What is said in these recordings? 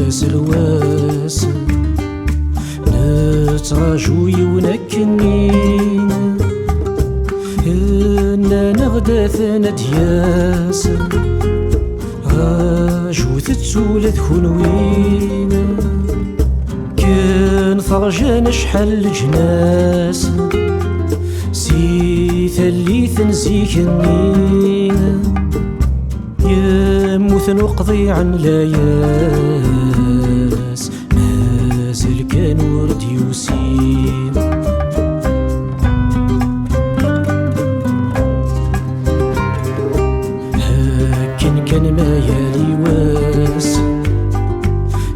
سلواس نتراجو يونكنين إنا نغداث ندياس راجو تتسول ذكونوين كان فرجان شحال الجناس سي ثليث نزيكنين يموت نقضي عن لاياس مازال كان ورد يوسين هاكن كان ما يالي واس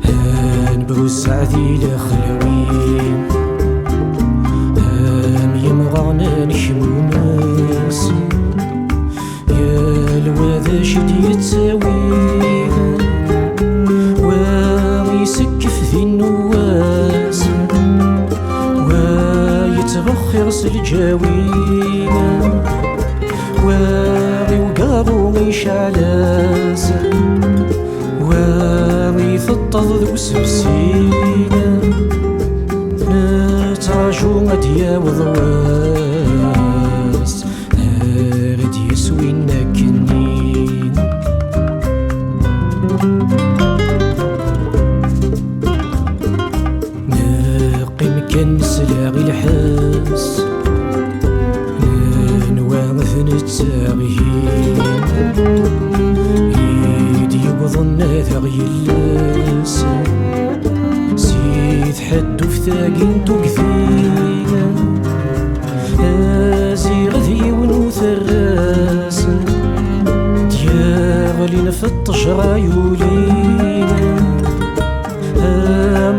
هنبغو السعدي لخلوين هام يمغانا نحمو ناس الوذا شد يتساوي ويسكف ذي النواس ويتبخر الجاوين ويوقابو ميشعلاس ويفطض ذو سبسين نتراجو غديا وضواس هارد يسوي ناكنين ناقي مكان سلاغي الحاس نواغث نتساغيين يدي يبضن ثغي اللاس سيد حدو فثاقين توقثين ازيغ ذيون وثراس دياغلي نفتش رايولين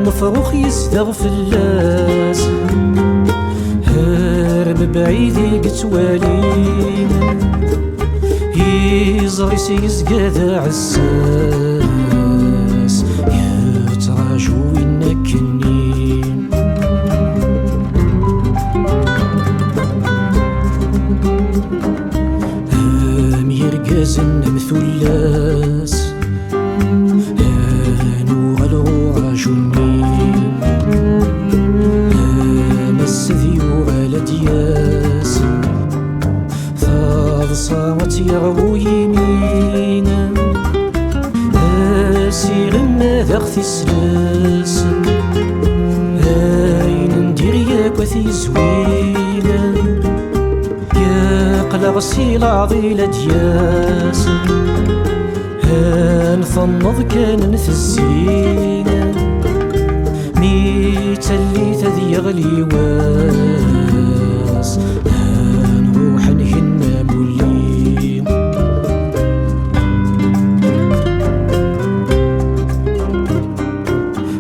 مفروخ يزدغ في اللاس هارب بعيدي قتوالين يزري سيزقاذا عساس يتراجو ينكنين هام يرقازن مثلاس هانو غلو راجونين هام السذيو على دياس ثاض صامت يغوو يمين سير ماذا اختي سلاس هاين ندير ياك وثي زوين يا قلق سيلاضي لدياس هانفنض كان نفزين ميت اللي تذي يغلي واس هانروح نهنا مولين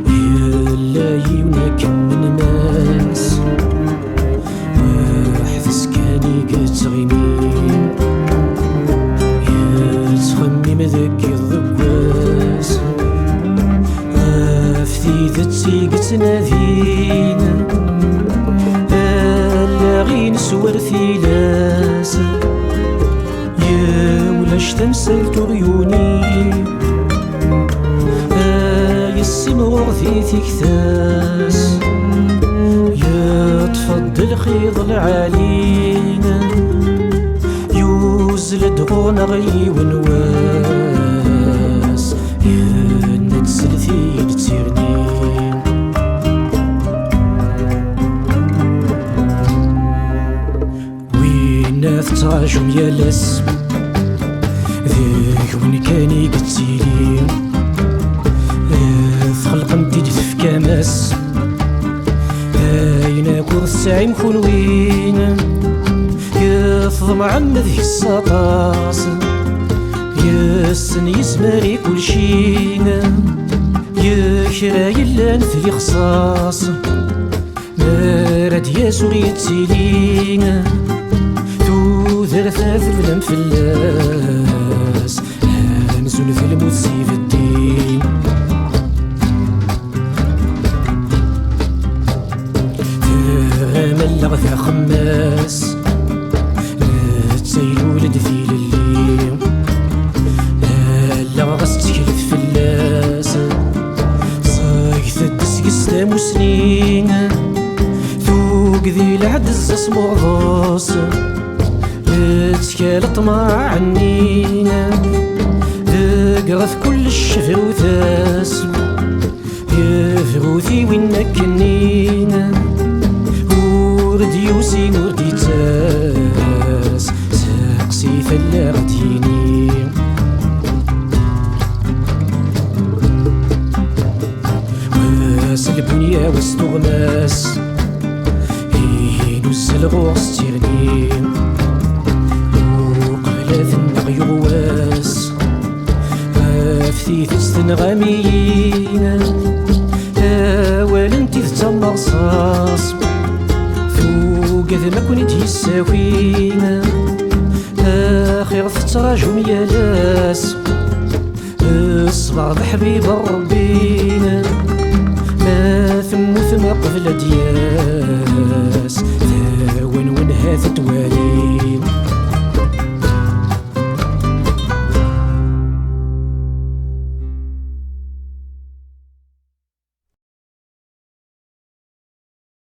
يلا يونك من ماس واحث سكاني قتغيمين يتخمم ذاك الضباس افتي ذاتي قتنادين الا نسور ثلاث يا ولاش تمسلت عيوني يسمغ في تكثاس يا تفضل خيض العالين يوزل دغون غي ونواس يا نتسل ثيل تسيرني تراجم يا لس ذيك وين كاني قتيلي خلق مديد في كاماس هاينا كور الساعي مخلوين يفضم عن ذيك السطاس يسن يسماري كل شين يا كراي اللان في خصاص مارد يا سوري تسيلين ثلاثة في الفلاس هانزون في الموسي في الدين تغامل لغثا خماس تسيلو لدفيل الليل لا غستكلف فلاس سدام وسنين فوق ذي العدز اسمو ضوس تكال طمع عنينا ذقرث كل الشفر وثاس يفغوثي وينكنينا ورديوسي وردي تاس ساقسي فلا غديني واس البنيا واستغماس ينوز الغوص تيرني وقبلات النغي غواس في تستن غامينا أولا تثتم رصاص فوق ذا ما كنت يساوينا آخر تراجم يا لاس الصبر بحبيب ربينا ما ثم قبل دياس ثاون ونهاث توالي